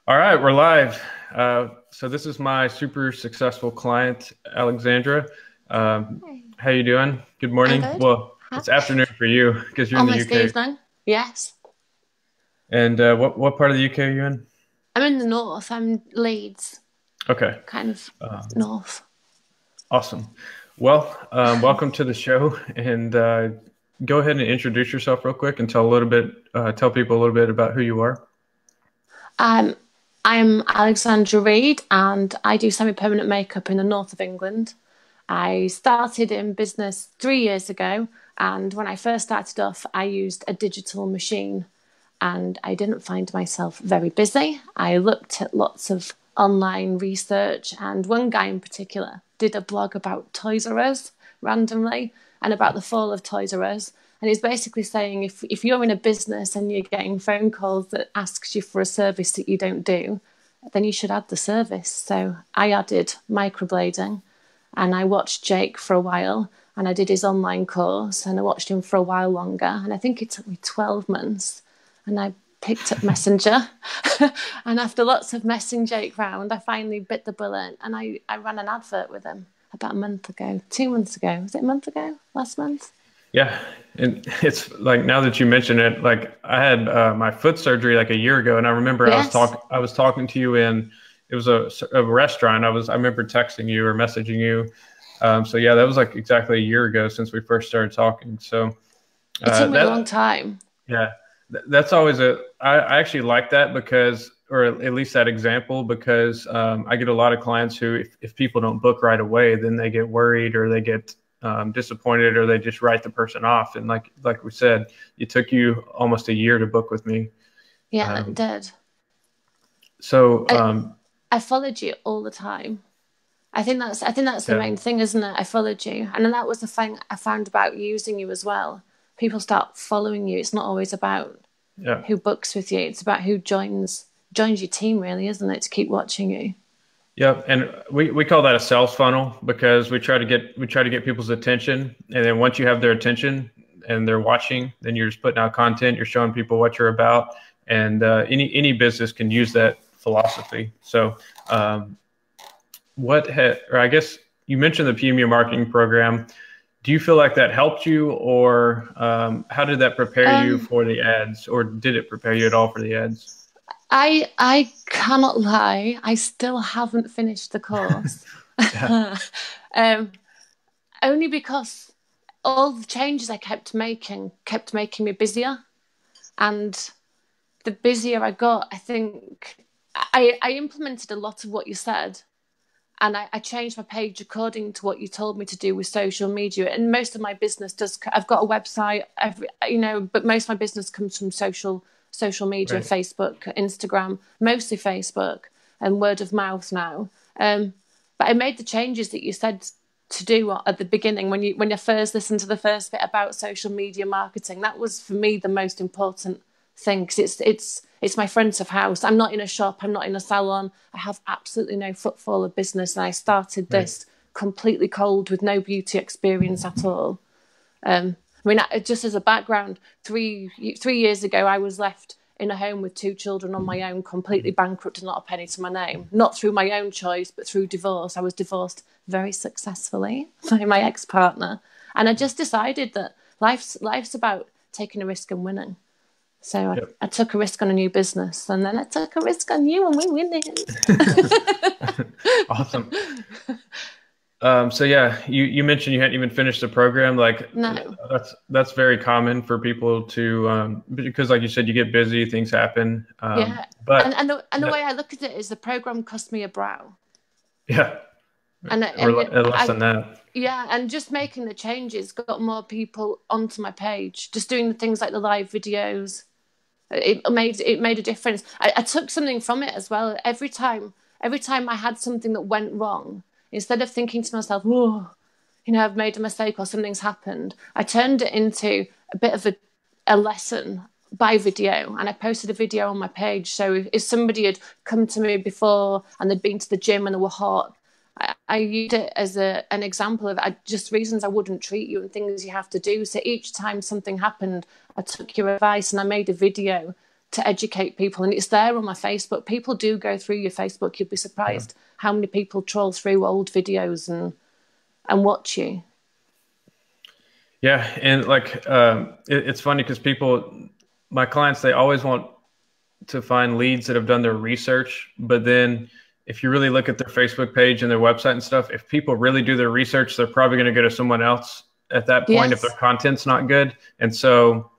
All right, we're live. So this is my super successful client, Alexandra. Hey. How you doing? Good I'm morning. good. Well, Huh? it's afternoon for you because you're in the Almost UK. evening. Yes. And what part of the UK are you in? I'm in the north. I'm Leeds, Okay, kind of um, north. awesome. Well, welcome to the show, and go ahead and introduce yourself real quick and tell people a little bit about who you are. Um, I'm Alexandra Reid and I do semi-permanent makeup in the north of England. I started in business 3 years ago, and when I first started off, I used a digital machine and I didn't find myself very busy. I looked at lots of online research, and one guy in particular did a blog about Toys R Us randomly and about the fall of Toys R Us. And he's basically saying if you're in a business and you're getting phone calls that asks you for a service that you don't do, then you should add the service. So I added microblading, and I watched Jake for a while, and I did his online course, and I watched him for a while longer. And I think it took me 12 months, and I picked up Messenger. And after lots of messing Jake round, I finally bit the bullet, and I ran an advert with him about a month ago, 2 months ago. Was it a month ago? Last month? Yeah, and it's like now that you mention it, like I had my foot surgery like a year ago, and I remember Yes. I was talking to you in it was a restaurant. I remember texting you or messaging you. So yeah, that was like exactly a year ago since we first started talking. So It took me a long that time. yeah, that's always I actually like that because, or at least that example, because I get a lot of clients who, if people don't book right away, then they get worried or they get disappointed or they just write the person off. And like we said, it took you almost a year to book with me. Yeah, it Um, did. so I, I followed you all the time. I think that's the yeah, main thing, isn't it? I followed you, and then that was the thing I found about using you as well. People start following you. It's not always about yeah. who books with you. It's about who joins your team, really, isn't it? To keep watching you. Yep, and we call that a sales funnel because we try to get people's attention, and then once you have their attention and they're watching, then you're just putting out content, you're showing people what you're about, and any business can use that philosophy. So, or I guess you mentioned the PMU marketing program. Do you feel like that helped you, or how did that prepare you Um, for the ads, or did it prepare you at all for the ads? I cannot lie. I still haven't finished the course. Yeah, um, Only because all the changes I kept making me busier, and the busier I got, I think I implemented a lot of what you said, and I changed my page according to what you told me to do with social media. And most of my business does. I've got a website, but most of my business comes from social media, right. Facebook, Instagram, mostly Facebook, and word of mouth now. Um, but I made the changes that you said to do at the beginning when you first listened to the first bit about social media marketing. That was for me the most important thing, because it's my front of house. I'm not in a shop. I'm not in a salon. I have absolutely no footfall of business, and I started Right. this completely cold with no beauty experience at all. I mean, just as a background, three years ago, I was left in a home with two children on my own, completely bankrupt and not a penny to my name. Not through my own choice, but through divorce. I was divorced very successfully by my ex-partner, and I just decided that life's about taking a risk and winning. So Yep. I took a risk on a new business, and then I took a risk on you, and we win Awesome. it. So yeah, you mentioned you hadn't even finished the program. Like No, that's very common for people to because like you said, you get busy, things happen. yeah, and But and the that, way I look at it is the program cost me a brow, yeah, or less I than that. yeah, and just making the changes got more people onto my page. Just doing the things like the live videos, it made a difference. I took something from it as well. Every time I had something that went wrong, instead of thinking to myself, "Oh, I've made a mistake or something's happened," I turned it into a bit of a lesson by video, and I posted a video on my page. So if somebody had come to me before and they'd been to the gym and they were hot, I used it as an example of just reasons I wouldn't treat you and things you have to do. So each time something happened, I took your advice and I made a video to educate people, and it's there on my Facebook. People do go through your Facebook. You'd be surprised how many people troll through old videos and watch you. Yeah, and like it's funny because my clients, they always want to find leads that have done their research, but then if you really look at their Facebook page and their website and stuff, if people really do their research, they're probably going to go to someone else at that point if their content's not good. And so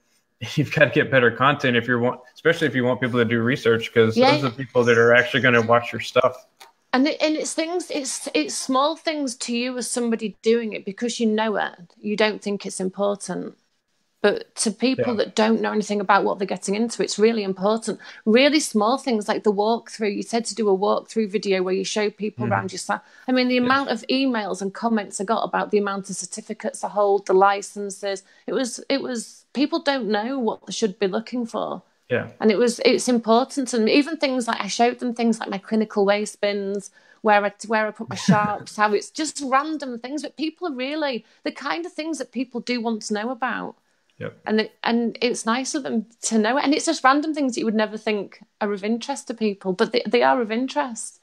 you've got to get better content especially if you want people to do research, because those are the people that are actually going to watch your stuff. And it's small things to you as somebody doing it because you know it. You don't think it's important. But to people that don't know anything about what they're getting into, it's really important. Really small things like the walkthrough. You said to do a walkthrough video where you show people around your site. I mean, the amount of emails and comments I got about the amount of certificates I hold, the licenses. It was people don't know what they should be looking for. Yeah. And it's important. And even things like I showed them things like my clinical waste bins, where I put my sharps, how it's just random things. But people are really the kind of things that people do want to know about. Yep. And it's nice of them to know it. And it's just random things that you would never think are of interest to people, but they are of interest.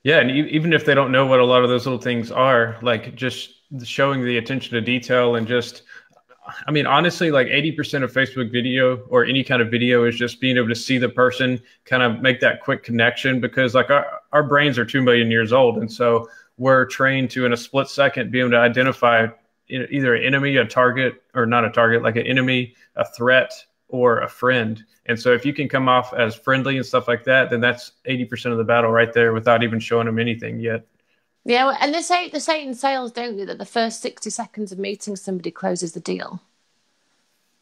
Yeah, and even if they don't know what a lot of those little things are, like just showing the attention to detail and just, I mean, honestly, like 80% of Facebook video or any kind of video is just being able to see the person, kind of make that quick connection, because like our brains are 2 million years old. And so we're trained to, in a split second, be able to identify either an enemy, a target, or not a target, like an enemy, a threat, or a friend. And so if you can come off as friendly and stuff like that, then that's 80% of the battle right there without even showing them anything yet. Yeah, and they say in sales, don't they, that the first 60 seconds of meeting somebody closes the deal.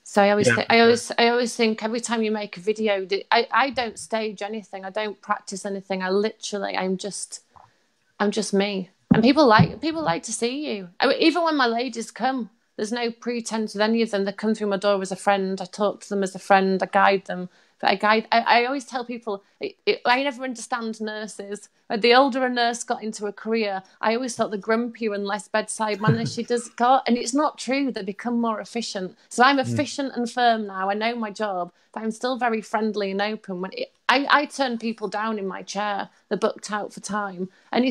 So I always think every time you make a video, I don't stage anything, I don't practice anything. I'm just me. And people like to see you. I mean, even when my ladies come, there's no pretense with any of them. They come through my door as a friend. I talk to them as a friend. I guide them. But I always tell people, I never understand nurses. The older a nurse got into a career, I always thought the grumpier and less bedside manner she does got. And it's not true. They become more efficient. So I'm efficient and firm now. I know my job, but I'm still very friendly and open. I turn people down in my chair. They're booked out for time. And,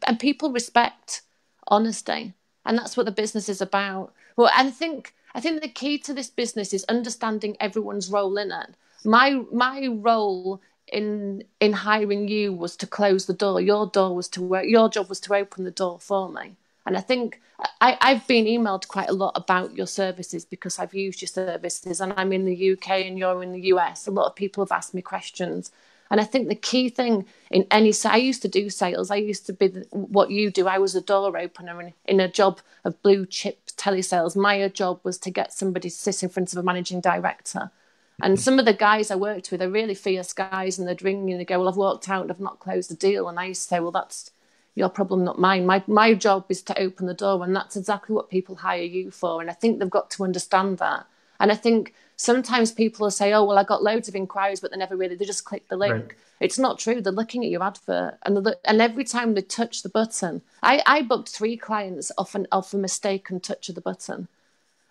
and people respect honesty. And that's what the business is about. Well, I think the key to this business is understanding everyone's role in it. My role in hiring you was to close the door. Your job was to open the door for me. And I think I've been emailed quite a lot about your services because I've used your services, and I'm in the UK and you're in the US. A lot of people have asked me questions. And I think the key thing I used to do sales. I used to be what you do. I was a door opener in a job of blue chip telesales. My job was to get somebody to sit in front of a managing director. And some of the guys I worked with are really fierce guys, and they'd ring me and they go, well, I've walked out and I've not closed the deal. And I used to say, well, that's your problem, not mine. My job is to open the door, and that's exactly what people hire you for. And I think they've got to understand that. And I think sometimes people will say, oh, well, I got loads of inquiries, but they just click the link. Right. It's not true. They're looking at your advert, and every time they touch the button, I booked 3 clients off a mistaken touch of the button.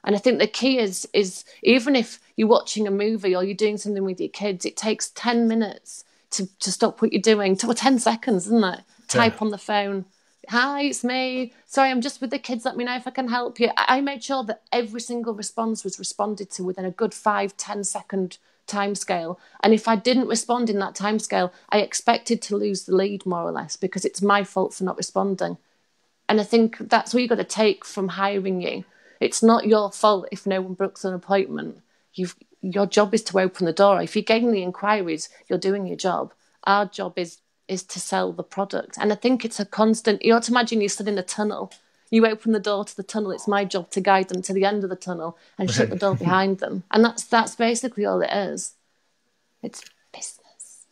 And I think the key is even if you're watching a movie or you're doing something with your kids, it takes 10 minutes to stop what you're doing, 10 seconds, isn't it? Type on the phone, hi, it's me. Sorry, I'm just with the kids. Let me know if I can help you. I made sure that every single response was responded to within a good 5-10 second timescale. And if I didn't respond in that timescale, I expected to lose the lead more or less, because it's my fault for not responding. And I think that's what you've got to take from hiring you. It's not your fault if no one books an appointment. Your job is to open the door. If you're getting the inquiries, you're doing your job. Our job is to sell the product. And I think it's a constant. You ought to imagine you stood in a tunnel. You open the door to the tunnel. It's my job to guide them to the end of the tunnel and shut the door behind them. And that's basically all it is. It's business.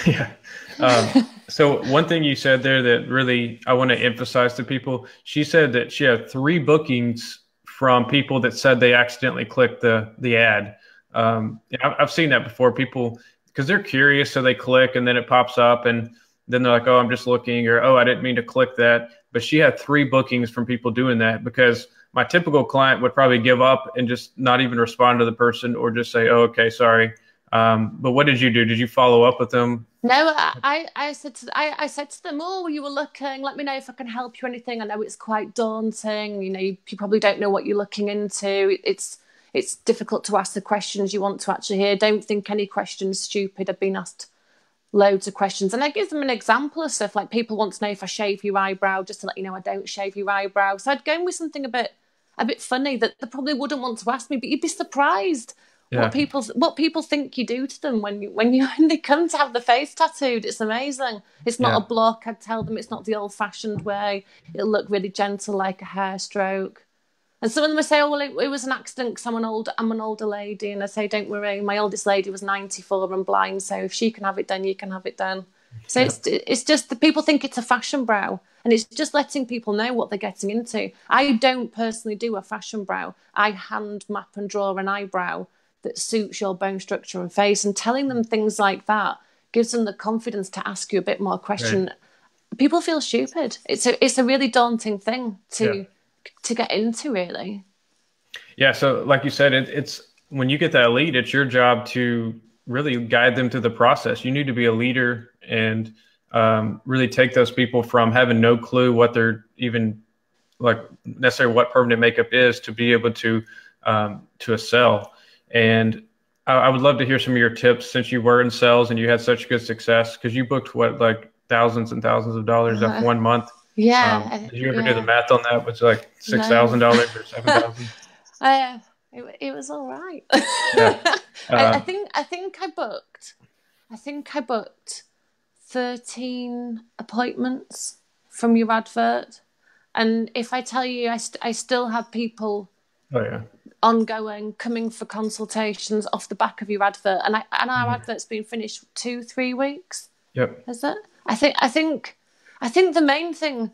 Yeah. So one thing you said there that really I want to emphasize to people, she said that she had 3 bookings from people that said they accidentally clicked the ad. I've seen that before. People, because they're curious, so they click and then it pops up and then they're like, oh, I'm just looking, or, oh, I didn't mean to click that. But she had 3 bookings from people doing that, because my typical client would probably give up and just not even respond to the person, or just say, oh, okay, sorry. But what did you do? Did you follow up with them? No, I said to them, oh, you were looking, let me know if I can help you or anything. I know it's quite daunting. You know, you probably don't know what you're looking into. It's difficult to ask the questions you want to actually hear. Don't think any question's stupid. I've been asked loads of questions. And I give them an example of stuff like people want to know if I shave your eyebrow, just to let you know I don't shave your eyebrow. So I'd go in with something a bit funny that they probably wouldn't want to ask me, but you'd be surprised. Yeah. What people think you do to them when they come to have the face tattooed. It's amazing. It's not a block. I'd tell them it's not the old-fashioned way. It'll look really gentle, like a hair stroke. And some of them would say, oh, well, it was an accident because I'm an older lady. And I say, don't worry, my oldest lady was 94 and blind, so if she can have it done, you can have it done. So it's just the people think it's a fashion brow, and it's just letting people know what they're getting into. I don't personally do a fashion brow. I hand map and draw an eyebrow that suits your bone structure and face, and telling them things like that gives them the confidence to ask you a bit more question. Right. People feel stupid. It's a really daunting thing to get into, really. Yeah. So like you said, it's when you get that lead, it's your job to really guide them through the process. You need to be a leader and really take those people from having no clue what they're even like necessarily what permanent makeup is to be able to excel. And I would love to hear some of your tips since you were in sales and you had such good success, because you booked like thousands and thousands of dollars that 1 month. Yeah. Did you ever do the math on that? Was it like $6,000 or $7,000? It was all right. Yeah. I think I booked 13 appointments from your advert, and if I tell you, I still have people. Oh yeah. Ongoing, coming for consultations off the back of your advert, and our advert's been finished 2-3 weeks. Yep. Is it? I think the main thing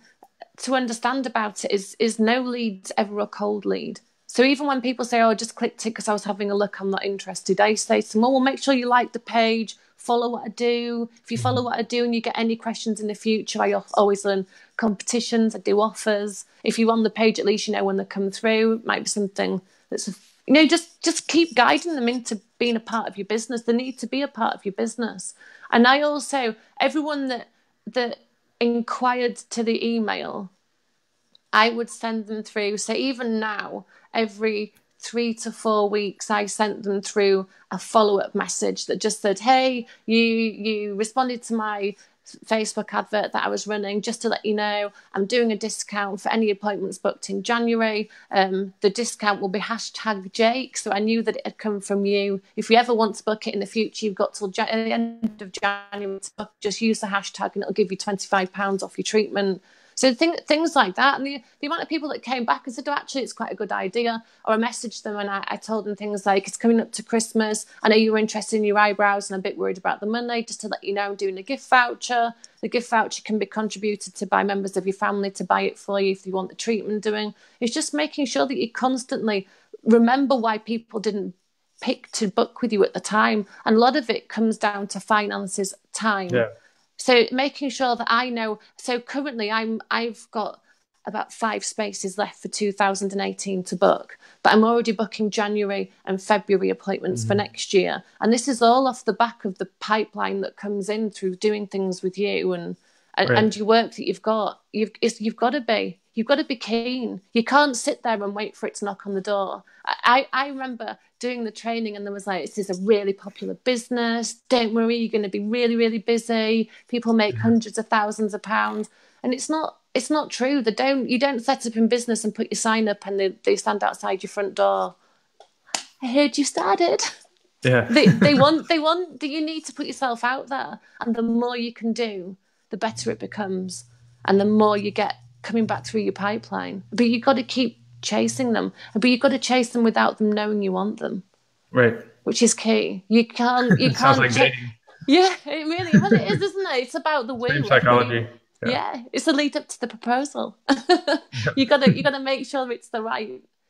to understand about it is no lead's ever a cold lead. So even when people say, "Oh, I just clicked it because I was having a look, I'm not interested," I say to them, "Well, make sure you like the page, follow what I do. If you follow what I do and you get any questions in the future, I always run competitions, I do offers. If you're on the page, at least you know when they come through. It might be something that's, just keep guiding them into being a part of your business. They need to be a part of your business." And I also, everyone that inquired to the email, I would send them through. So even now, every 3 to 4 weeks, I sent them through a follow-up message that just said, "Hey, you responded to my Facebook advert that I was running. Just to let you know, I'm doing a discount for any appointments booked in January. The discount will be #Jake. So I knew that it had come from you. If you ever want to book it in the future, you've got till the end of January to book. Just use the hashtag and it'll give you £25 off your treatment." So things like that. And the amount of people that came back and said, "Oh, actually, it's quite a good idea." Or I messaged them and I told them things like, "It's coming up to Christmas. I know you were interested in your eyebrows and I'm a bit worried about the money. Just to let you know, I'm doing a gift voucher. The gift voucher can be contributed to by members of your family to buy it for you if you want the treatment doing." It's just making sure that you constantly remember why people didn't pick to book with you at the time. And a lot of it comes down to finances, time. Yeah. So making sure that I know. So currently I've got about 5 spaces left for 2018 to book, but I'm already booking January and February appointments for next year. And this is all off the back of the pipeline that comes in through doing things with you and your work that you've got. You've got to be keen. You can't sit there and wait for it to knock on the door. I remember doing the training and there was like, "This is a really popular business. Don't worry, you're going to be really, really busy. People make hundreds of thousands of pounds." And it's not true. You don't set up in business and put your sign up and they stand outside your front door. "I heard you started." Yeah. they want you need to put yourself out there, and the more you can do, the better it becomes, and the more you get coming back through your pipeline. But you've got to keep chasing them, but you've got to chase them without them knowing you want them, right? Which is key. You can't Sounds like dating. Yeah, it really, well, it is, isn't it? It's about the win. Same psychology. Yeah, it's the lead up to the proposal. you gotta make sure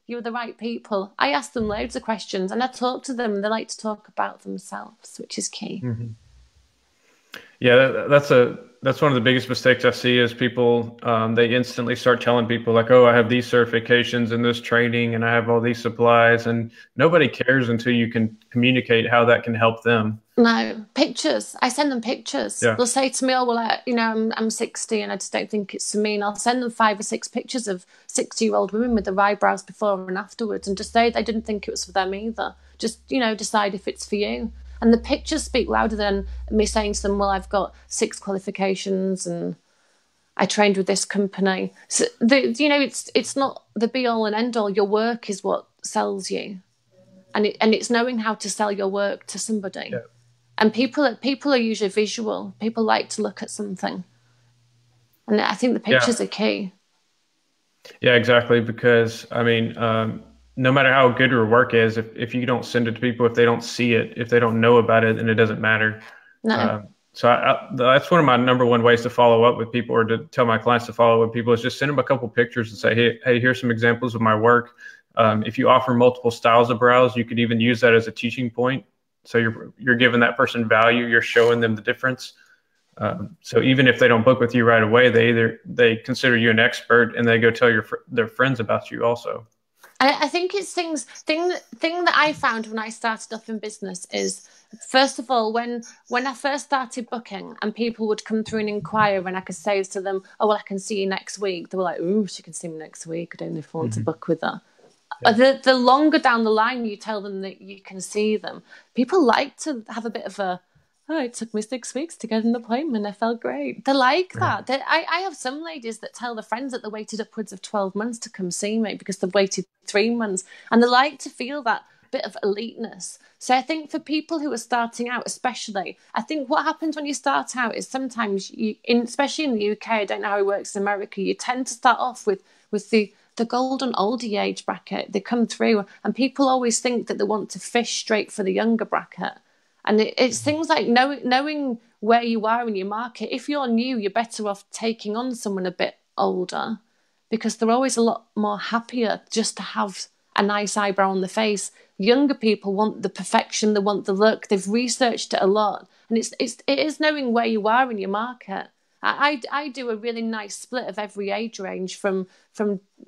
you're the right people. I ask them loads of questions and I talk to them. They like to talk about themselves, which is key. Mm-hmm. Yeah, that's a that's one of the biggest mistakes I see is people, they instantly start telling people like, oh, I have these certifications and this training and I have all these supplies, and nobody cares until you can communicate how that can help them. No, pictures. I send them pictures. Yeah. They'll say to me, "Oh, well, I'm 60 and I just don't think it's for me." And I'll send them 5 or 6 pictures of 60-year-old women with their eyebrows before and afterwards, and just say they didn't think it was for them either. Just decide if it's for you. And the pictures speak louder than me saying to them, "Well, I've got 6 qualifications and I trained with this company." So it's not the be all and end all. Your work is what sells you, and it's knowing how to sell your work to somebody. Yeah. And people are usually visual. People like to look at something. And I think the pictures are key. Yeah, exactly. Because I mean, no matter how good your work is, if you don't send it to people, if they don't see it, if they don't know about it, then it doesn't matter. No. So that's one of my number one ways to follow up with people, or to tell my clients to follow up with people, is just send them a couple pictures and say, hey, here's some examples of my work. If you offer multiple styles of brows, you could even use that as a teaching point. So you're giving that person value. You're showing them the difference. So even if they don't book with you right away, they consider you an expert and they go tell their friends about you also. I think it's thing that I found when I started off in business is, first of all, when I first started booking and people would come through and inquire, and I could say to them, "Oh, well, I can see you next week." They were like, "Ooh, she can see me next week. I don't know if I want to book with her." Yeah. The longer down the line you tell them that you can see them, people like to have a bit of a, "Oh, it took me 6 weeks to get an appointment. I felt great." They like that. I have some ladies that tell their friends that they waited upwards of 12 months to come see me because they've waited 3 months. And they like to feel that bit of eliteness. So I think for people who are starting out, especially, I think what happens when you start out is sometimes, especially in the UK, I don't know how it works in America, you tend to start off with the golden oldie age bracket. They come through and people always think that they want to fish straight for the younger bracket. And it's things like knowing where you are in your market. If you're new, you're better off taking on someone a bit older, because they're always a lot more happier just to have a nice eyebrow on the face. Younger people want the perfection, they want the look. They've researched it a lot, and it is knowing where you are in your market. I do a really nice split of every age range from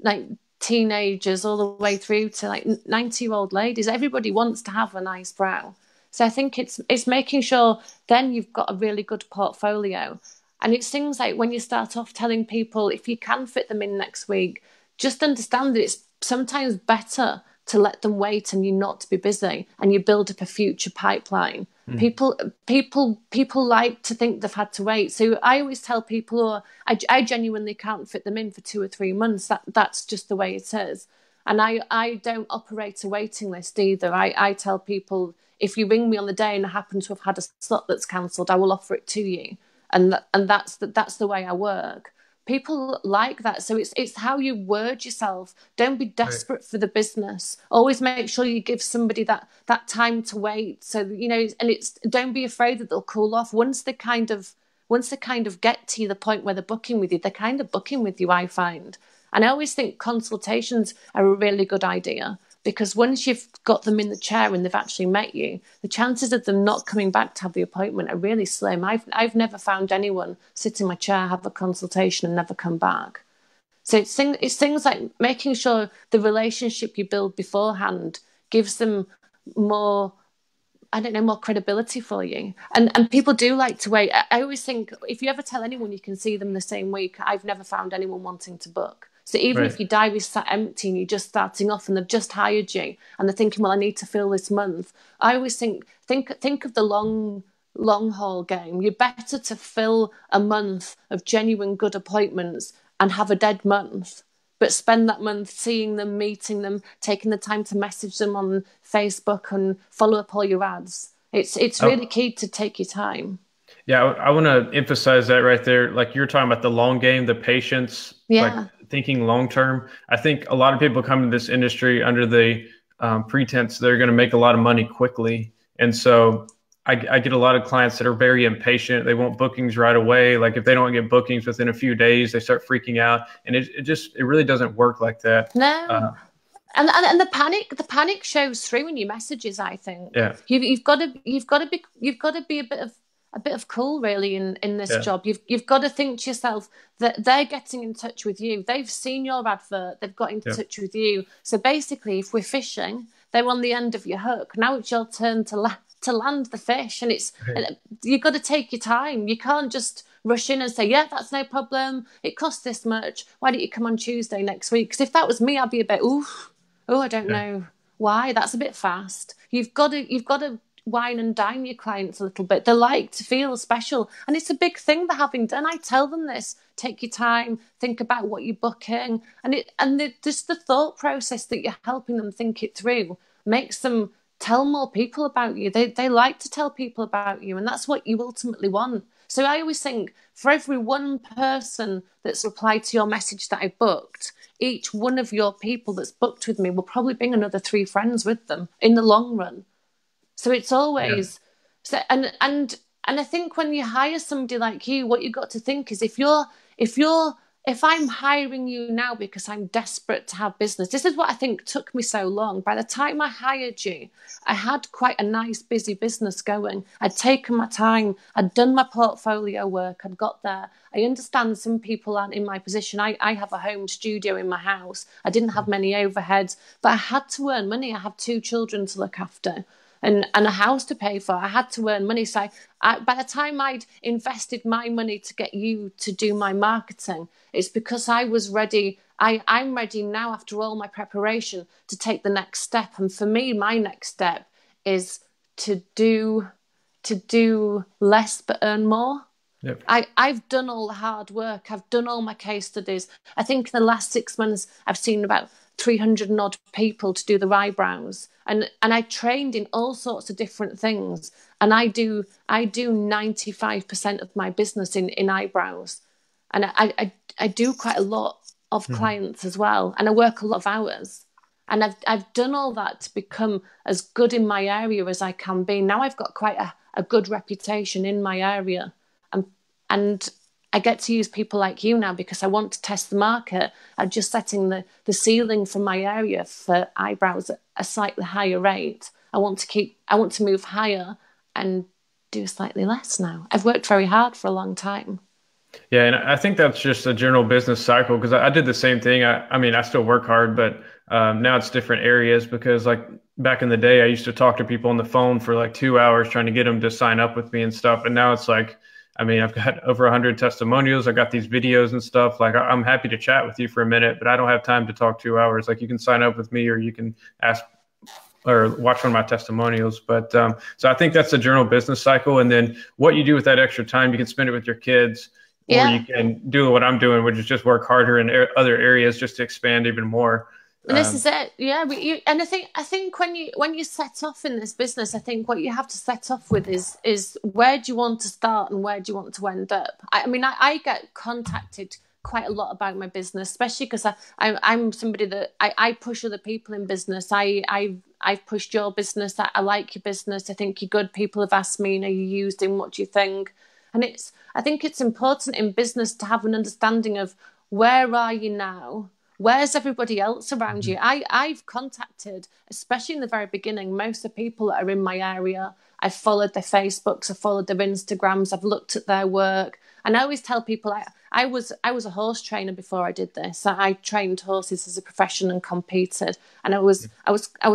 like teenagers all the way through to like 90-year-old ladies. Everybody wants to have a nice brow. So I think it's making sure then you've got a really good portfolio. And it's things like when you start off telling people, if you can fit them in next week, just understand that it's sometimes better to let them wait and you not to be busy, and you build up a future pipeline. People like to think they've had to wait. So I always tell people, I genuinely can't fit them in for 2 or 3 months. That's just the way it is. And I don't operate a waiting list either. I tell people, if you ring me on the day and I happen to have had a slot that's cancelled, I will offer it to you. And that's the way I work. People like that. So it's how you word yourself. Don't be desperate for the business. Always make sure you give somebody that time to wait. So, and don't be afraid that they'll cool off. Once they kind of get to the point where they're booking with you, they're kind of booking with you, I find. And I always think consultations are a really good idea, because once you've got them in the chair and they've actually met you, the chances of them not coming back to have the appointment are really slim. I've never found anyone sit in my chair, have a consultation and never come back. So it's things like making sure the relationship you build beforehand gives them more, more credibility for you. And people do like to wait. I always think if you ever tell anyone you can see them the same week, I've never found anyone wanting to book. So even if your diary's sat empty and you're just starting off and they've just hired you and they're thinking, well, I need to fill this month, I always think of the long haul game. You're better to fill a month of genuine good appointments and have a dead month, but spend that month seeing them, meeting them, taking the time to message them on Facebook and follow up all your ads. It's really key to take your time. Yeah, I want to emphasize that right there. Like you're talking about the long game, the patience, like thinking long term. I think a lot of people come to this industry under the pretense they're going to make a lot of money quickly. And so I get a lot of clients that are very impatient. They want bookings right away. Like if they don't get bookings within a few days, they start freaking out. And it really doesn't work like that. No. And the panic shows through in your messages, I think. Yeah. You've got to be a bit of a bit of cool really in this Yeah. job. You've got to think to yourself that they're getting in touch with you. They've seen your advert, they've got in Yeah. touch with you. So basically, if we're fishing, they're on the end of your hook. Now it's your turn to land the fish, and Right. you've got to take your time. You can't just rush in and say, yeah, that's no problem. It costs this much. Why don't you come on Tuesday next week? Because if that was me, I'd be a bit, I don't Yeah. know why. That's a bit fast. You've got to wine and dine your clients a little bit. They like to feel special, and it's a big thing they're having done. I tell them this: take your time, think about what you're booking, just the thought process that you're helping them think it through makes them tell more people about you. They like to tell people about you, and that's what you ultimately want. So I always think for every one person that's replied to your message that I booked, each one of your people that's booked with me will probably bring another 3 friends with them in the long run. So it's Yeah. always so, and I think when you hire somebody like you, what you've got to think is if I'm hiring you now because I'm desperate to have business, this is what I think took me so long. By the time I hired you, I had quite a nice, busy business going. I'd taken my time, I'd done my portfolio work, I'd got there. I understand some people aren't in my position. I have a home studio in my house. I didn't have many overheads, but I had to earn money. I have 2 children to look after and a house to pay for. I had to earn money. So by the time I'd invested my money to get you to do my marketing, it's because I was ready. I'm ready now after all my preparation to take the next step. And for me, my next step is to do less but earn more. Yep. I've done all the hard work. I've done all my case studies. I think in the last 6 months, I've seen about 300 and odd people to do their eyebrows. And I trained in all sorts of different things. And I do 95% of my business in eyebrows. And I do quite a lot of clients as well. And I work a lot of hours. And I've done all that to become as good in my area as I can be. Now I've got quite a good reputation in my area. And I get to use people like you now because I want to test the market. I'm just setting the ceiling for my area for eyebrows at a slightly higher rate. I want to move higher and do slightly less now. I've worked very hard for a long time. Yeah, and I think that's just a general business cycle because I did the same thing. I mean, I still work hard, but now it's different areas because like back in the day, I used to talk to people on the phone for like 2 hours trying to get them to sign up with me and stuff. And now it's like, I mean, I've got over 100 testimonials. I got these videos and stuff. Like I'm happy to chat with you for a minute, but I don't have time to talk 2 hours. Like you can sign up with me or you can ask or watch one of my testimonials. But so I think that's the general business cycle. And then what you do with that extra time, you can spend it with your kids. Or Yeah. you can do what I'm doing, which is just work harder in other areas just to expand even more. And this is it, yeah. But and I think when you set off in this business, I think what you have to set off with is where do you want to start and where do you want to end up. I mean, I get contacted quite a lot about my business, especially because I'm somebody that I push other people in business. I've pushed your business. I like your business. I think you're good. People have asked me, are you used in? What do you think? And I think it's important in business to have an understanding of where are you now? Where's everybody else around you? I've contacted, especially in the very beginning, most of the people that are in my area. I've followed their Facebooks, I've followed their Instagrams, I've looked at their work. And I always tell people I was a horse trainer before I did this. I trained horses as a profession and competed. And I was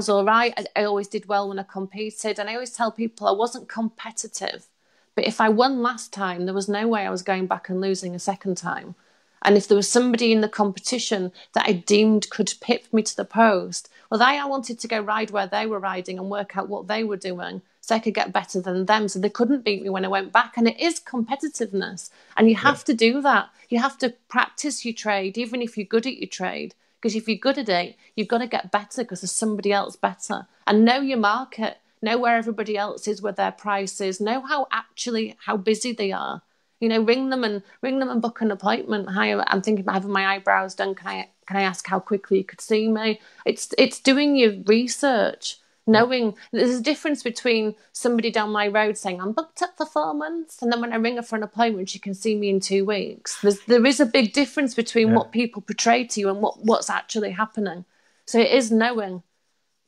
all right. I always did well when I competed. And I always tell people I wasn't competitive. But if I won last time, there was no way I was going back and losing a second time. And if there was somebody in the competition that I deemed could pip me to the post, well, I wanted to go ride where they were riding and work out what they were doing so I could get better than them. So they couldn't beat me when I went back. And it is competitiveness. And you have to do that. You have to practice your trade, even if you're good at your trade. Because if you're good at it, you've got to get better because there's somebody else better. And know your market. Know where everybody else is with their prices. Know how busy they are. You know, ring them and book an appointment. Hi, I'm thinking about having my eyebrows done. Can I ask how quickly you could see me? It's doing your research, knowing there's a difference between somebody down my road saying I'm booked up for 4 months, and then when I ring her for an appointment, she can see me in 2 weeks. There is a big difference between what people portray to you and what's actually happening. So it is knowing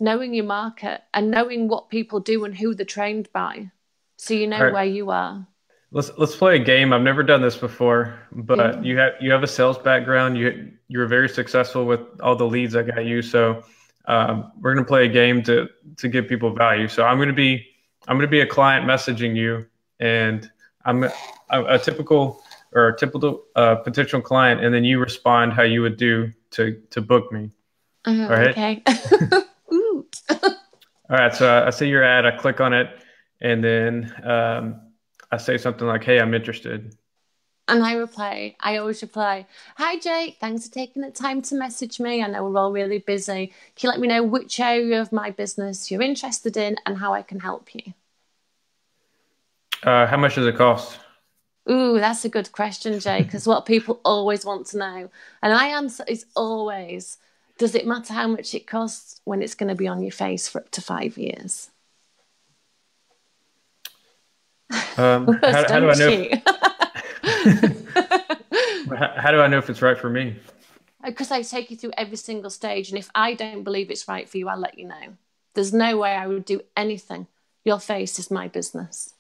your market and knowing what people do and who they're trained by, so you know where you are. let's play a game. I've never done this before, but Ooh. you have a sales background. You're very successful with all the leads I got you. So we're gonna play a game to give people value. So I'm gonna be a client messaging you, and I'm a typical or a typical potential client, and then you respond how you would do to book me. All right. Okay. Ooh. All right. So I see your ad. I click on it, and then I say something like, "Hey, I'm interested." And I always reply, "Hi Jake, thanks for taking the time to message me. I know we're all really busy. Can you let me know which area of my business you're interested in and how I can help you?" How much does it cost? Ooh, that's a good question, Jake, because what people always want to know. And my answer is always, does it matter how much it costs when it's going to be on your face for up to 5 years? How, how do I Don't know? you? How do I know if it's right for me? Because I take you through every single stage, and if I don't believe it's right for you, I'll let you know. There's no way I would do anything. Your face is my business.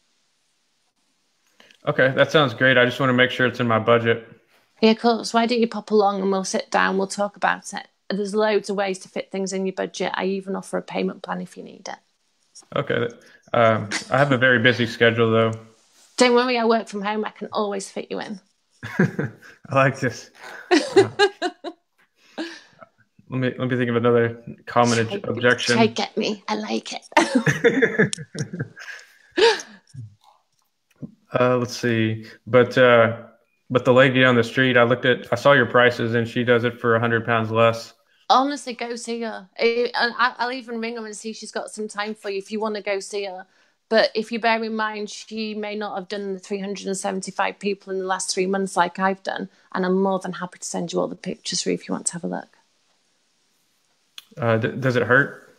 Okay, that sounds great. I just want to make sure it's in my budget. Yeah, of course. Why don't you pop along and we'll sit down, we'll talk about it. There's loads of ways to fit things in your budget. I even offer a payment plan if you need it. Okay. I have a very busy schedule though. Don't worry, I work from home. I can always fit you in. I like this. Let me think of another common objection. Try get me. I like it. Let's see. But the lady down the street, I saw your prices and she does it for 100 pounds less. Honestly, go see her. I'll even ring her and see if she's got some time for you if you want to go see her. But if you bear in mind, she may not have done the 375 people in the last 3 months like I've done. And I'm more than happy to send you all the pictures through if you want to have a look. Does it hurt?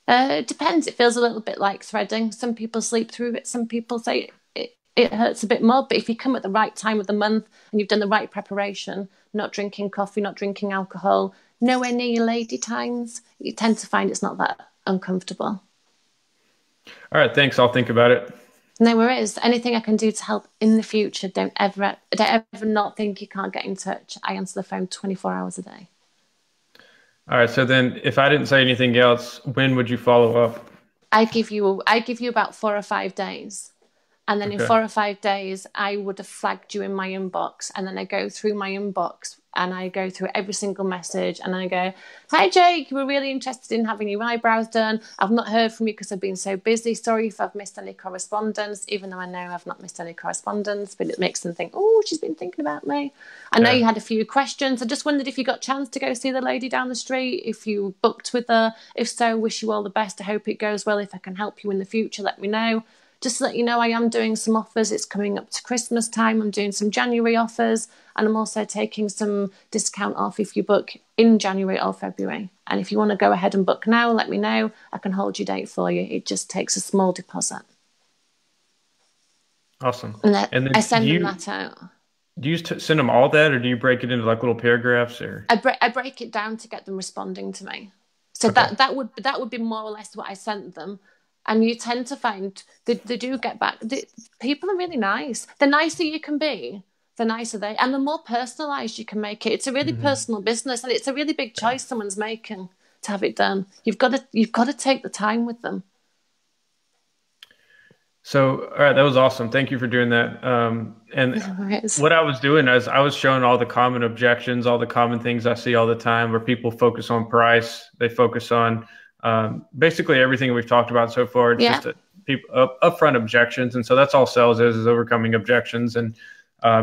It depends. It feels a little bit like threading. Some people sleep through it. Some people say it hurts a bit more. But if you come at the right time of the month and you've done the right preparation, not drinking coffee, not drinking alcohol, nowhere near your lady times, you tend to find it's not that uncomfortable. All right, thanks. I'll think about it. No worries. Anything I can do to help in the future, don't ever not think you can't get in touch. I answer the phone 24 hours a day. All right, so then if I didn't say anything else, when would you follow up? I give you about 4 or 5 days. And then in Okay. 4 or 5 days, I would have flagged you in my inbox. And then I go through my inbox and I go through every single message and I go, "Hi, Jake, we're really interested in having your eyebrows done. I've not heard from you because I've been so busy. Sorry if I've missed any correspondence," even though I know I've not missed any correspondence, but it makes them think, "Oh, she's been thinking about me." I know Yeah. you had a few questions. I just wondered if you got a chance to go see the lady down the street, if you booked with her. If so, wish you all the best. I hope it goes well. If I can help you in the future, let me know. Just to let you know, I am doing some offers. It's coming up to Christmas time. I'm doing some January offers, and I'm also taking some discount off if you book in January or February. And if you want to go ahead and book now, let me know. I can hold your date for you. It just takes a small deposit. Awesome. And then And then I send them that out. do you send them all that, or do you break it into like little paragraphs, or? I break it down to get them responding to me. So Okay. that would be more or less what I sent them. And you tend to find they do get back. People are really nice. The nicer you can be, the nicer they, and the more personalised you can make it. It's a really personal business, and it's a really big choice someone's making to have it done. You've got to take the time with them. So, all right, that was awesome. Thank you for doing that. And what I was doing is I was showing all the common objections, all the common things I see all the time where people focus on price. They focus on basically everything we've talked about so far. It's Yeah. just upfront objections. And so that's all sales is overcoming objections and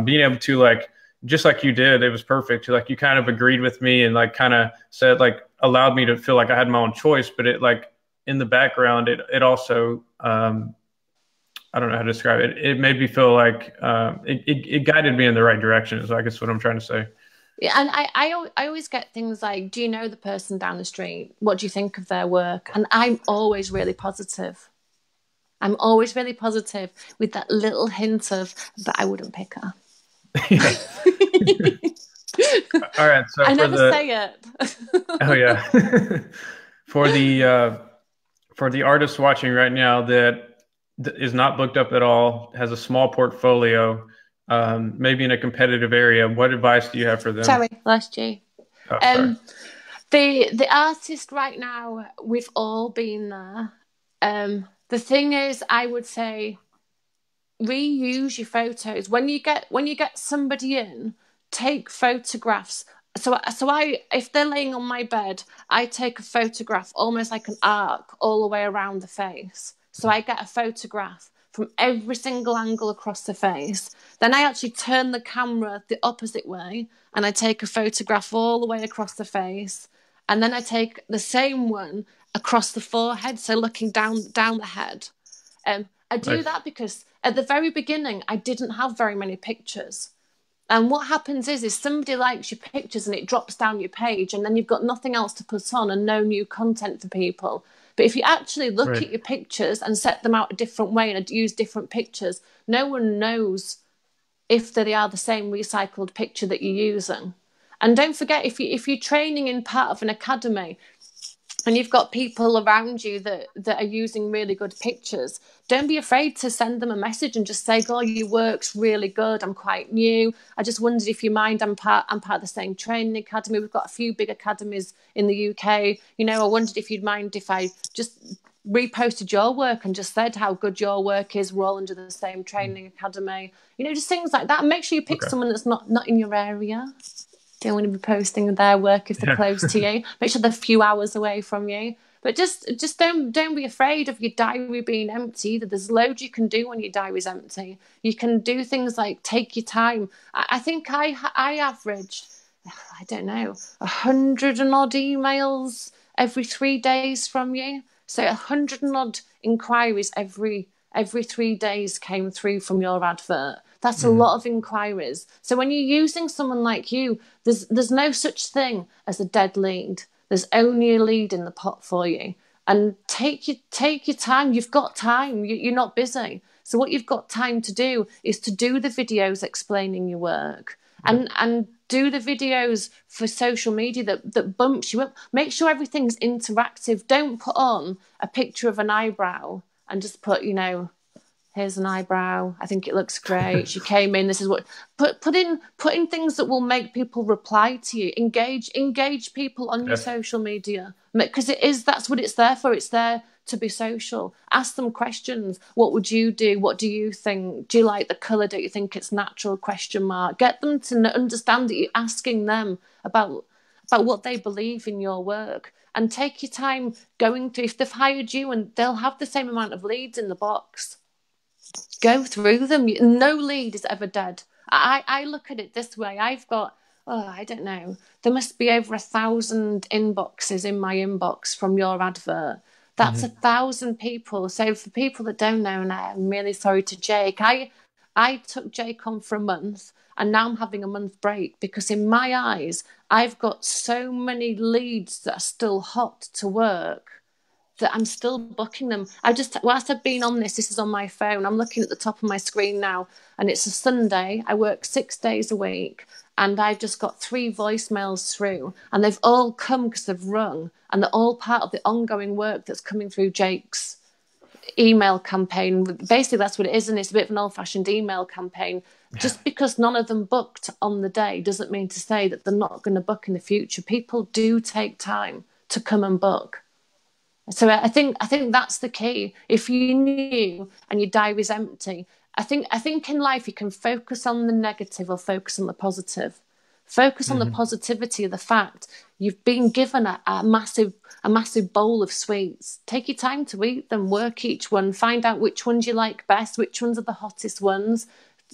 being able to like, just like you did, it was perfect. Like you kind of agreed with me and like kind of said, like allowed me to feel like I had my own choice, but it like in the background, it also, I don't know how to describe it. It made me feel like it guided me in the right direction is I guess what I'm trying to say. Yeah, and I always get things like, "Do you know the person down the street? What do you think of their work?" And I'm always really positive. I'm always really positive with that little hint of, "But I wouldn't pick her." Yeah. All right. So I never say it. oh yeah, for the artists watching right now that is not booked up at all, has a small portfolio, maybe in a competitive area, what advice do you have for them? Sorry, last year. Oh, sorry. The artist right now, we've all been there. The thing is, I would say reuse your photos when you get somebody in. Take photographs. So if they're laying on my bed, I take a photograph almost like an arc all the way around the face. So I get a photograph from every single angle across the face. Then I actually turn the camera the opposite way and I take a photograph all the way across the face. And then I take the same one across the forehead, so looking down the head. I do that because at the very beginning, I didn't have very many pictures. And what happens is somebody likes your pictures and it drops down your page and then you've got nothing else to put on and no new content for people. But if you actually look at your pictures and set them out a different way and use different pictures, no one knows if they are the same recycled picture that you're using. And don't forget, if you're training in part of an academy and you've got people around you that are using really good pictures, don't be afraid to send them a message and just say, "Oh, your work's really good. I'm quite new. I just wondered if you mind. I'm part of the same training academy. We've got a few big academies in the UK. You know, I wondered if you'd mind if I just reposted your work and just said how good your work is. We're all under the same training academy. You know, just things like that. And make sure you pick someone that's not in your area. Don't want to be posting their work if they're close to you. Make sure they're a few hours away from you. But just don't be afraid of your diary being empty. There's loads you can do when your diary's empty. You can do things like take your time. I think I averaged, I don't know, 100 and odd emails every 3 days from you. So 100 and odd inquiries every 3 days came through from your advert. That's a lot of inquiries. So when you're using someone like you, there's no such thing as a dead lead. There's only a lead in the pot for you. And take your time. You've got time. You're not busy. So what you've got time to do is to do the videos explaining your work and do the videos for social media that bumps you up. Make sure everything's interactive. Don't put on a picture of an eyebrow and just put, you know, here's an eyebrow. I think it looks great. She came in. This is what. Put in things that will make people reply to you. Engage people on your social media, because that's what it's there for. It's there to be social. Ask them questions. What would you do? What do you think? Do you like the colour? Don't you think it's natural? Question mark. Get them to understand that you're asking them about what they believe in your work. And take your time going through. If they've hired you and they'll have the same amount of leads in the box, go through them. No lead is ever dead. I look at it this way. I've got, I don't know, there must be over 1,000 inboxes in my inbox from your advert. That's 1,000 people. So for people that don't know, now I'm really sorry to Jake. I took Jake on for a month and now I'm having a month break because in my eyes, I've got so many leads that are still hot to work that I'm still booking them. Whilst I've been on this is on my phone. I'm looking at the top of my screen now and it's a Sunday. I work 6 days a week and I've just got 3 voicemails through and they've all come because they've rung and they're all part of the ongoing work that's coming through Jake's email campaign. Basically, that's what it is, and it's a bit of an old-fashioned email campaign. Just because none of them booked on the day doesn't mean to say that they're not going to book in the future. People do take time to come and book. So I think that's the key. If you're new and your diary's empty, I think in life you can focus on the negative or focus on the positive. Focus on the positivity of the fact you've been given a massive bowl of sweets. Take your time to eat them, work each one, find out which ones you like best, which ones are the hottest ones,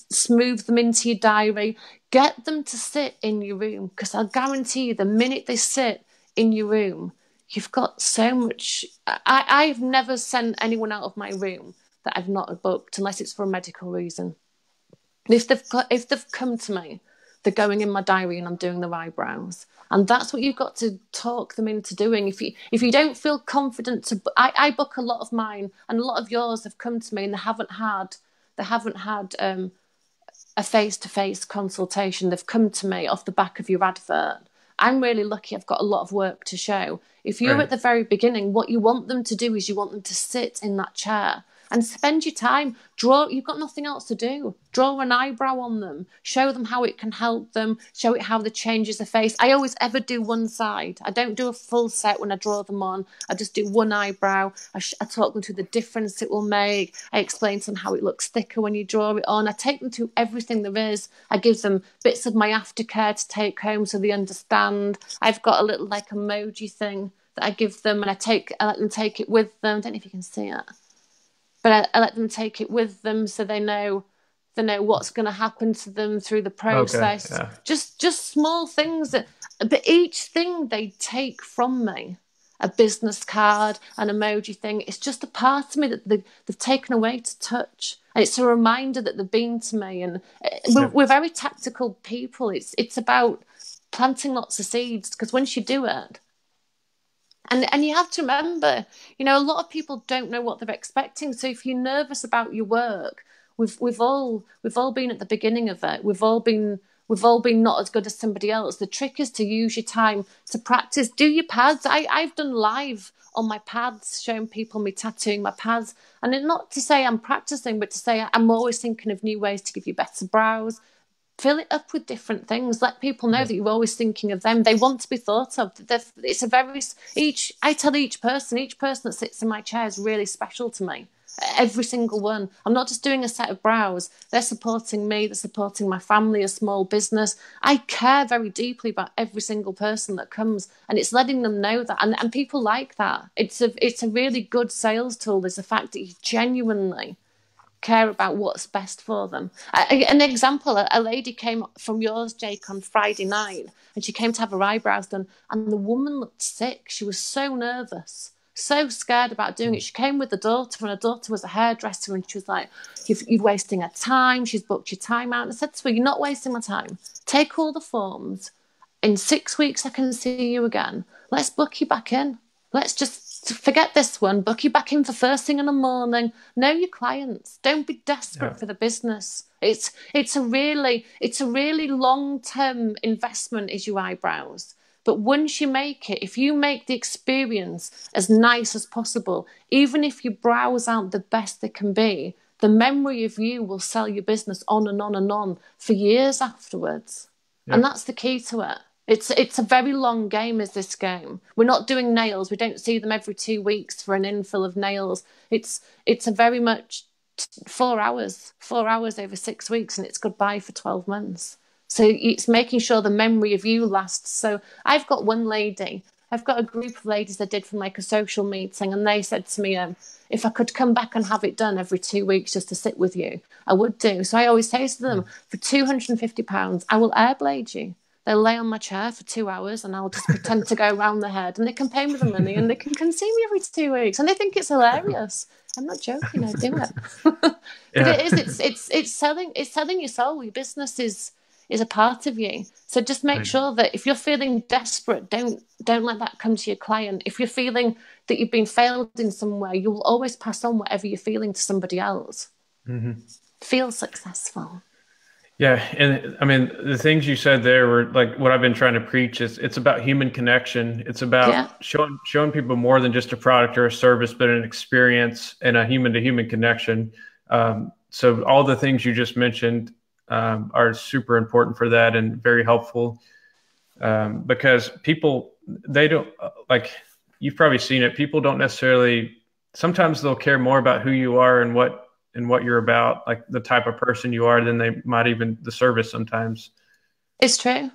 smooth them into your diary, get them to sit in your room, because I'll guarantee you the minute they sit in your room, you've got so much. I've never sent anyone out of my room that I've not booked unless it's for a medical reason. If they've come to me, they're going in my diary and I'm doing their eyebrows. And that's what you've got to talk them into doing. If you don't feel confident to, I book a lot of mine, and a lot of yours have come to me and they haven't had a face-to-face consultation. They've come to me off the back of your advert. I'm really lucky. I've got a lot of work to show. If you're at the very beginning, what you want them to do is you want them to sit in that chair and spend your time. You've got nothing else to do. Draw an eyebrow on them. Show them how it can help them. Show it how the changes the face. I always ever do one side. I don't do a full set when I draw them on. I just do one eyebrow. I talk them through the difference it will make. I explain to them how it looks thicker when you draw it on. I take them through everything there is. I give them bits of my aftercare to take home so they understand. I've got a little like emoji thing that I give them, and I let them take it with them. I don't know if you can see it, but I let them take it with them so they know what's going to happen to them through the process. Okay, yeah. Just small things but each thing they take from me, a business card, an emoji thing, it's just a part of me that they've taken away to touch. And it's a reminder that they've been to me. And we're very tactical people. It's about planting lots of seeds, because once you do it, and you have to remember, a lot of people don't know what they're expecting. So if you're nervous about your work, we've all been at the beginning of it. We've all been not as good as somebody else. The trick is to use your time to practice. Do your pads. I've done live on my pads, showing people me tattooing my pads. And not to say I'm practicing, but to say I'm always thinking of new ways to give you better brows. Fill it up with different things. Let people know that you're always thinking of them. They want to be thought of. I tell each person that sits in my chair is really special to me. Every single one. I'm not just doing a set of brows. They're supporting me. They're supporting my family, a small business. I care very deeply about every single person that comes, and it's letting them know that. And people like that. It's a really good sales tool. Is the fact that you genuinely care about what's best for them. An example, a lady came from yours, Jake, on Friday night, and she came to have her eyebrows done, and the woman looked sick. She was so nervous, so scared about doing it. She came with the daughter, and her daughter was a hairdresser, and she was like, you're wasting her time. She's booked your time out. And I said to her, you're not wasting my time. Take all the forms. In 6 weeks, I can see you again. Let's book you back in. Let's just forget this one. Book you back in for first thing in the morning. Know your clients. Don't be desperate for the business. It's a really long-term investment, is your eyebrows. But once you make it, if you make the experience as nice as possible, even if your brows aren't the best they can be, the memory of you will sell your business on and on and on for years afterwards. Yep. And that's the key to it. It's a very long game, is this game. We're not doing nails. We don't see them every 2 weeks for an infill of nails. It's a very much 4 hours over 6 weeks, and it's goodbye for 12 months. So it's making sure the memory of you lasts. So I've got a group of ladies that did from like a social meeting, and they said to me, if I could come back and have it done every 2 weeks just to sit with you, I would do. So I always say to them, for £250, I will airblade you. They'll lay on my chair for 2 hours, and I'll just pretend to go around the head, and they can pay me the money, and they can see me every 2 weeks, and they think it's hilarious. I'm not joking. I do it. But it is. It's selling your soul. Your business is a part of you. So just make sure that if you're feeling desperate, don't let that come to your client. If you're feeling that you've been failed in some way, you'll always pass on whatever you're feeling to somebody else. Mm-hmm. Feel successful. Yeah, and I mean, the things you said there were like what I've been trying to preach. It's about human connection. It's about showing people more than just a product or a service, but an experience and a human-to-human connection. So all the things you just mentioned are super important for that and very helpful, because people, they don't, like, you've probably seen it. People don't necessarily, sometimes they'll care more about who you are and what you're about, like the type of person you are, than they might even the service sometimes. It's true.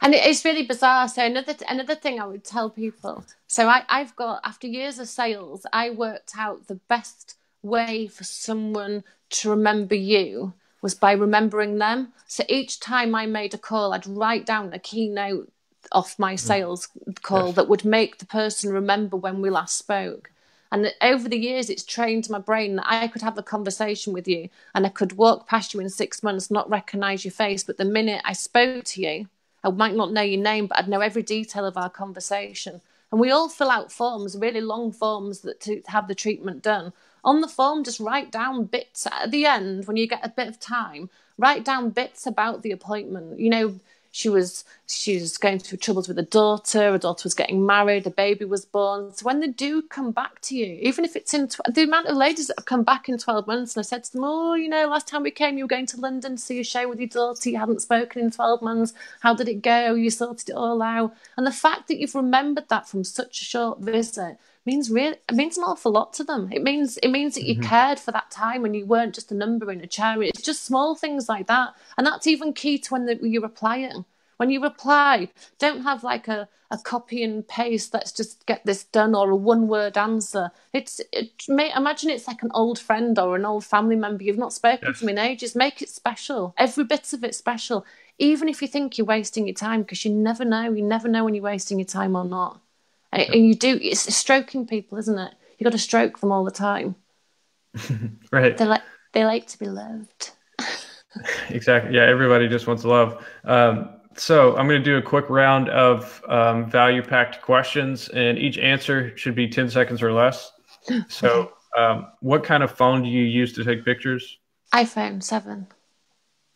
And it's really bizarre. So another thing I would tell people, so I've got, after years of sales, I worked out the best way for someone to remember you was by remembering them. So each time I made a call, I'd write down a keynote off my sales call that would make the person remember when we last spoke. And over the years, it's trained my brain that I could have a conversation with you and I could walk past you in 6 months, not recognise your face. But the minute I spoke to you, I might not know your name, but I'd know every detail of our conversation. And we all fill out forms, really long forms, that to have the treatment done. On the form, just write down bits at the end when you get a bit of time. Write down bits about the appointment. She was going through troubles with her daughter was getting married, a baby was born. So when they do come back to you, even if it's the amount of ladies that have come back in 12 months, and I said to them, oh, you know, last time we came, you were going to London to see a show with your daughter, you hadn't spoken in 12 months, how did it go? You sorted it all out. And the fact that you've remembered that from such a short visit means an awful lot to them. It means that you cared for that time and you weren't just a number in a chair. It's just small things like that. And that's even key to when you're replying. When you reply, don't have like a copy and paste, let's just get this done, or a one-word answer. Imagine it's like an old friend or an old family member you've not spoken to in ages. Make it special. Every bit of it special. Even if you think you're wasting your time, because you never know. You never know when you're wasting your time or not. And you do. It's stroking people, isn't it? You got to stroke them all the time. Right. They like to be loved. Exactly. Yeah. Everybody just wants love. So I'm going to do a quick round of value-packed questions, and each answer should be 10 seconds or less. So what kind of phone do you use to take pictures? iPhone 7.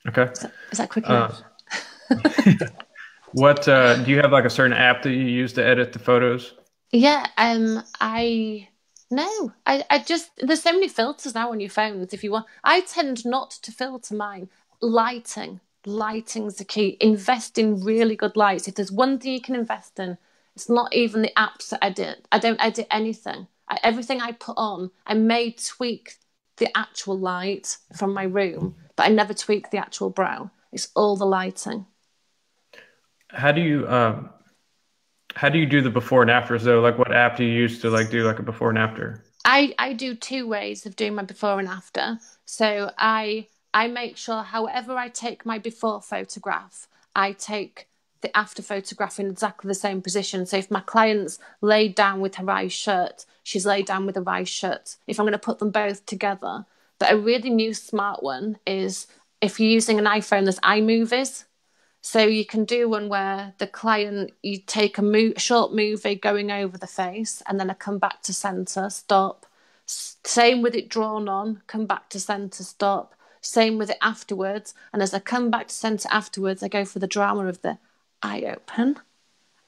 Okay. Is that quick enough? What do you have, like a certain app that you use to edit the photos? Yeah. I just, there's so many filters now on your phones. If you want, I tend not to filter mine. Lighting's the key. Invest in really good lights. If there's one thing you can invest in, it's not even the apps that edit. I don't edit anything. Everything I put on, I may tweak the actual light from my room, but I never tweak the actual brow. It's all the lighting. How do you do the before and afters though? Like, what app do you use to like do like a before and after? I do two ways of doing my before and after. So I make sure however I take my before photograph, I take the after photograph in exactly the same position. So if my client's laid down with her eyes shut, she's laid down with her eyes shut. If I'm going to put them both together. But a really new smart one is if you're using an iPhone, there's iMovies. So you can do one where the client, you take a short movie going over the face and then I come back to centre, stop. Same with it drawn on, come back to centre, stop. Same with it afterwards. And as I come back to centre afterwards, I go for the drama of the eye open.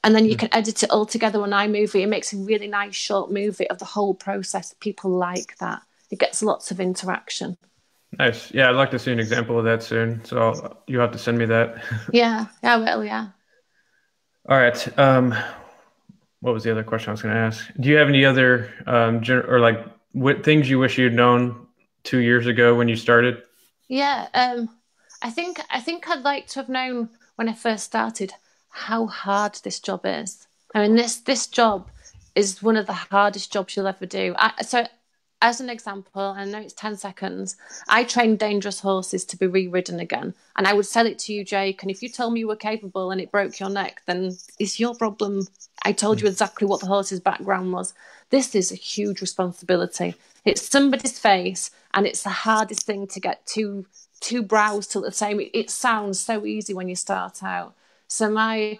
And then you can edit it all together on iMovie. It makes a really nice short movie of the whole process. People like that. It gets lots of interaction. Nice. Yeah, I'd like to see an example of that soon. So you have to send me that. Yeah, I will, yeah. All right. What was the other question I was going to ask? Do you have any other what things you wish you'd known 2 years ago when you started? Yeah, I think I'd like to have known when I first started how hard this job is. I mean, this job is one of the hardest jobs you'll ever do. So, as an example, I know it's 10 seconds, I train dangerous horses to be re-ridden again. And I would sell it to you, Jake, and if you told me you were capable and it broke your neck, then it's your problem. I told you exactly what the horse's background was. This is a huge responsibility. It's somebody's face, and it's the hardest thing to get two brows to the same. It sounds so easy when you start out. So my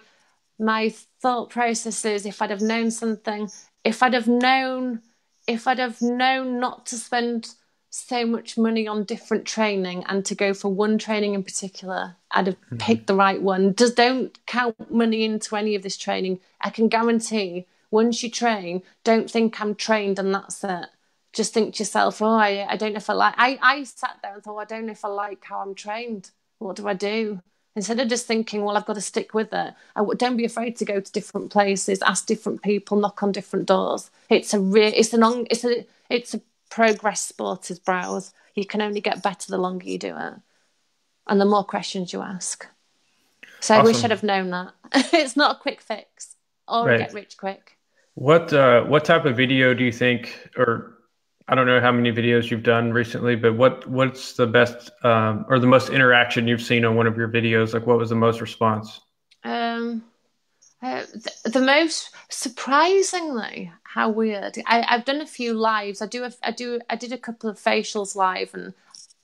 thought process is, if I'd have known something, if I'd have known not to spend so much money on different training and to go for one training in particular, I'd have picked the right one. Just don't count money into any of this training. I can guarantee once you train, don't think I'm trained and that's it. Just think to yourself, oh, I don't know if I like... I sat there and thought, I don't know if I like how I'm trained. What do I do? Instead of just thinking, well, I've got to stick with it. Don't be afraid to go to different places, ask different people, knock on different doors. It's a progress sport as brows. You can only get better the longer you do it, and the more questions you ask. So Awesome. I wish I'd have known that. It's not a quick fix or Right. get rich quick. What type of video do you think, or I don't know how many videos you've done recently, but what's the best or the most interaction you've seen on one of your videos? Like, what was the most response? The most, surprisingly, how weird. I've done a few lives. I did a couple of facials live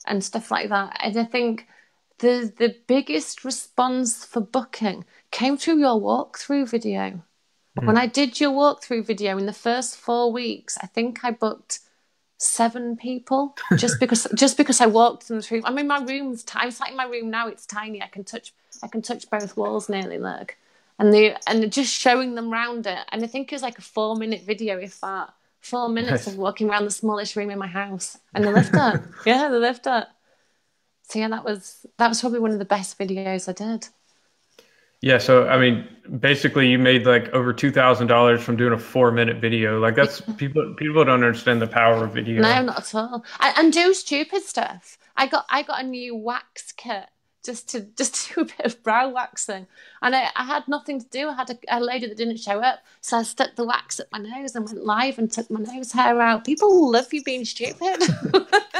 and stuff like that. And I think the biggest response for booking came through your walkthrough video. When I did your walkthrough video in the first 4 weeks, I think I booked 7 people just because I walked them through. I mean, my room's I'm sat in my room now. It's tiny. I can touch both walls nearly. Look, and just showing them round it. And I think it was like a 4-minute video, if that. 4 minutes of walking around the smallest room in my house, and they loved it. Yeah, they loved it. So yeah, that was probably one of the best videos I did. Yeah, so I mean, basically, you made like over $2,000 from doing a 4-minute video. Like that's people don't understand the power of video. No, not at all. And do stupid stuff. I got a new wax kit just to do a bit of brow waxing, and I had nothing to do. I had a lady that didn't show up, so I stuck the wax up my nose and went live and took my nose hair out. People love you being stupid.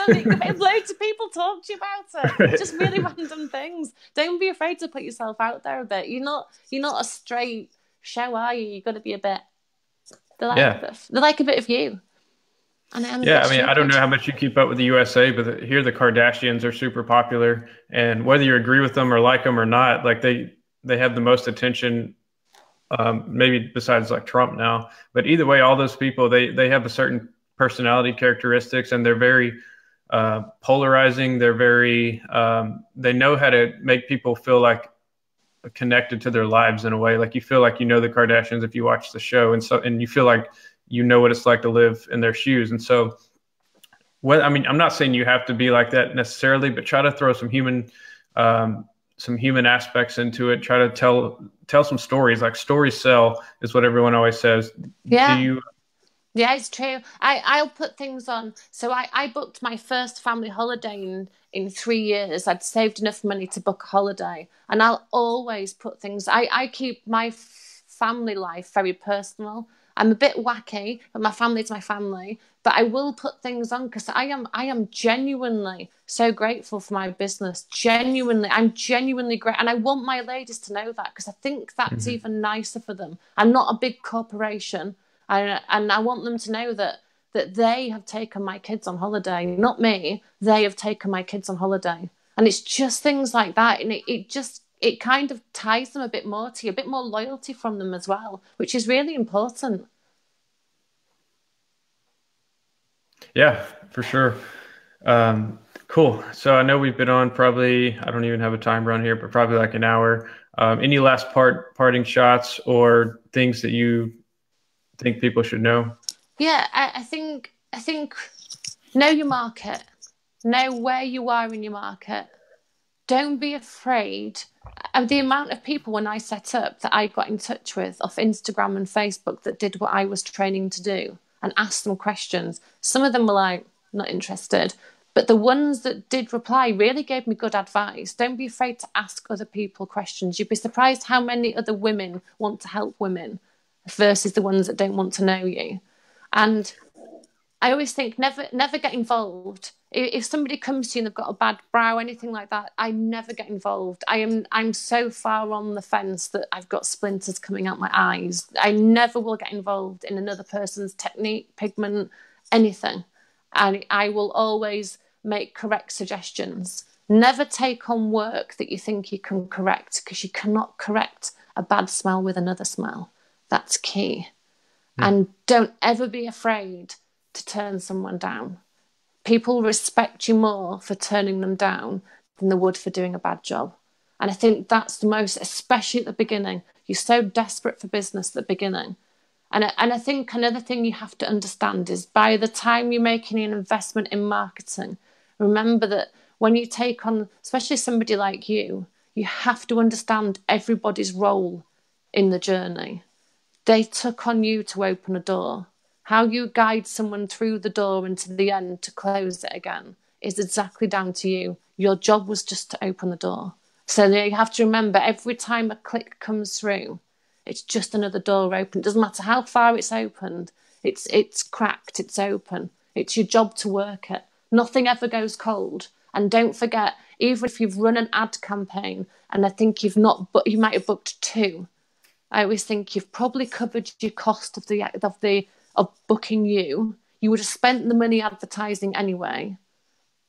Loads of people talk to you about it. Just really random things. Don't be afraid to put yourself out there a bit. You're not a straight show, are you? You've got to be a bit. They like a bit of you. I mean, I don't know how much you keep up with the USA, but here the Kardashians are super popular, and whether you agree with them or like them or not, like they have the most attention, maybe besides like Trump now. But either way, all those people they have a certain personality characteristics, and they're very polarizing. They're very they know how to make people feel like connected to their lives in a way. Like you feel like you know the Kardashians if you watch the show, and you feel like you know what it's like to live in their shoes. And so, I mean, I'm not saying you have to be like that necessarily, but try to throw some human aspects into it. Try to tell some stories. Like stories sell is what everyone always says. Yeah. Yeah, it's true. I'll put things on. So I booked my first family holiday in 3 years. I'd saved enough money to book a holiday, and I'll always put things. I keep my family life very personal. I'm a bit wacky, but my family's my family. But I will put things on because I am genuinely so grateful for my business. I'm genuinely great, and I want my ladies to know that because I think that's even nicer for them. I'm not a big corporation, and I want them to know that they have taken my kids on holiday, not me. They have taken my kids on holiday, and it's just things like that, and it kind of ties them a bit more to you, a bit more loyalty from them as well, which is really important. Yeah, for sure. Cool. So I know we've been on probably, I don't even have a timer on here, but probably like an hour. Any last parting shots or things that you think people should know? Yeah, I think know your market, know where you are in your market. Don't be afraid. The amount of people when I set up that I got in touch with off Instagram and Facebook that did what I was training to do and asked them questions. Some of them were like, not interested. But the ones that did reply really gave me good advice. Don't be afraid to ask other people questions. You'd be surprised how many other women want to help women versus the ones that don't want to know you. And I always think never get involved. If somebody comes to you and they've got a bad brow, anything like that, I never get involved. I'm so far on the fence that I've got splinters coming out my eyes. I never will get involved in another person's technique, pigment, anything. And I will always make correct suggestions. Never take on work that you think you can correct, because you cannot correct a bad smell with another smell. That's key. And don't ever be afraid to turn someone down. People respect you more for turning them down than they would for doing a bad job. And I think that's the most, especially at the beginning. You're so desperate for business at the beginning. And I think another thing you have to understand is by the time you're making an investment in marketing, remember that when you take on, especially somebody like you have to understand everybody's role in the journey. They took on you to open a door. How you guide someone through the door and to the end to close it again is exactly down to you. Your job was just to open the door. So you have to remember every time a click comes through, it's just another door open. It doesn't matter how far it's opened. It's cracked, it's open. It's your job to work it. Nothing ever goes cold. And don't forget, even if you've run an ad campaign and I think you might have booked 2, I always think you've probably covered your cost of booking you. You would have spent the money advertising anyway,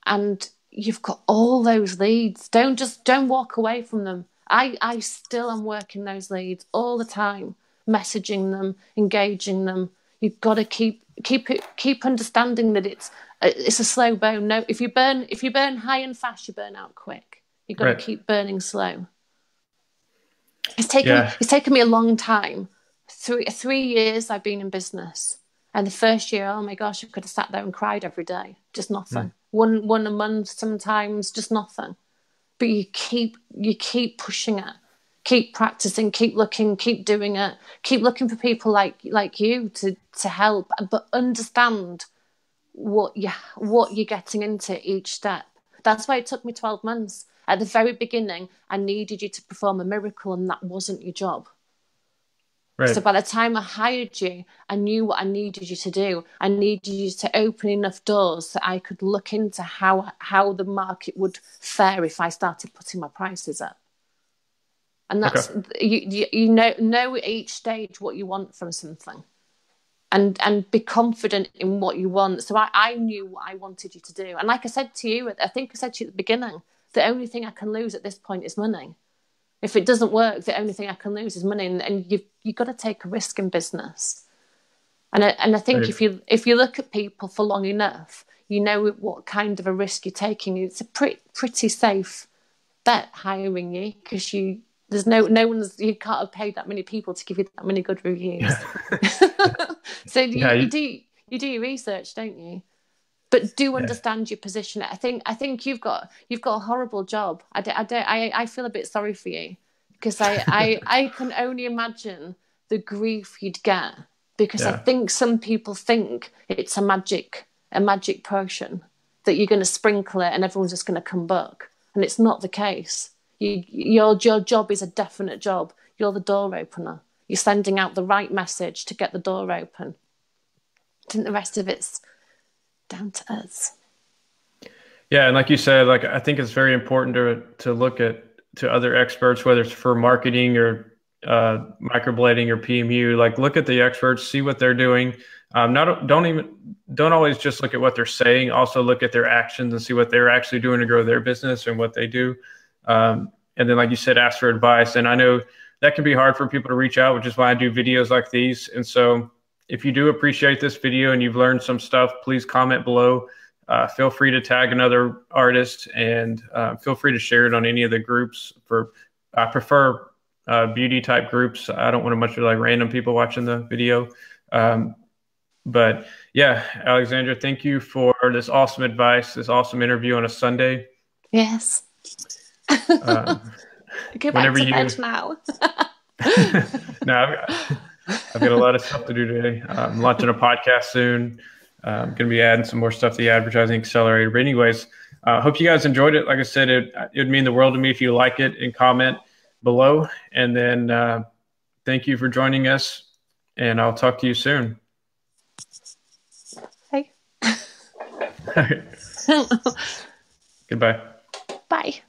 and you've got all those leads. Don't walk away from them. I still am working those leads all the time, messaging them, engaging them. You've got to keep understanding that it's a slow burn. No, if you burn high and fast, you burn out quick. You've got to keep burning slow. It's taken me a long time. 3 years I've been in business, and the first year, oh my gosh, I could have sat there and cried every day, just nothing. One a month sometimes, just nothing. But you keep pushing it, keep practicing, keep looking, keep doing it, keep looking for people like you to help, but understand what you're getting into each step. That's why it took me 12 months. At the very beginning, I needed you to perform a miracle, and that wasn't your job. Right. So by the time I hired you, I knew what I needed you to do. I needed you to open enough doors that I could look into how the market would fare if I started putting my prices up. And that's you know at each stage what you want from something, and be confident in what you want. So I knew what I wanted you to do, and like I said to you, I think I said to you at the beginning, the only thing I can lose at this point is money. If it doesn't work, the only thing I can lose is money, and you've got to take a risk in business. And I think if you look at people for long enough, you know what kind of a risk you're taking. It's a pretty safe bet hiring you, because there's no one's, you can't have paid that many people to give you that many good reviews. So you do your research, don't you? But do understand your position. I think you've got a horrible job. I feel a bit sorry for you, because I can only imagine the grief you'd get, because I think some people think it's a magic potion that you're going to sprinkle it and everyone's just going to come back, and it's not the case. Your job is a definite job. You're the door opener. You're sending out the right message to get the door open. I think the rest of it's down to us. Yeah, and like you said, like I think it's very important to look to other experts, whether it's for marketing or microblading or PMU. Like, look at the experts, see what they're doing. Don't always just look at what they're saying. Also look at their actions and see what they're actually doing to grow their business and what they do. And then, like you said, ask for advice. And I know that can be hard for people to reach out, which is why I do videos like these. And so if you do appreciate this video and you've learned some stuff, please comment below. Feel free to tag another artist, and feel free to share it on any of the groups. I prefer beauty type groups. I don't want a bunch of like random people watching the video. But yeah, Alexandra, thank you for this awesome advice, this awesome interview on a Sunday. Yes. Go back to bed now. No, I've got a lot of stuff to do today. I'm launching a podcast soon. I'm going to be adding some more stuff to the Advertising Accelerator. But anyways, hope you guys enjoyed it. Like I said, it would mean the world to me if you like it, and comment below. And then thank you for joining us, and I'll talk to you soon. Hey. Goodbye. Bye.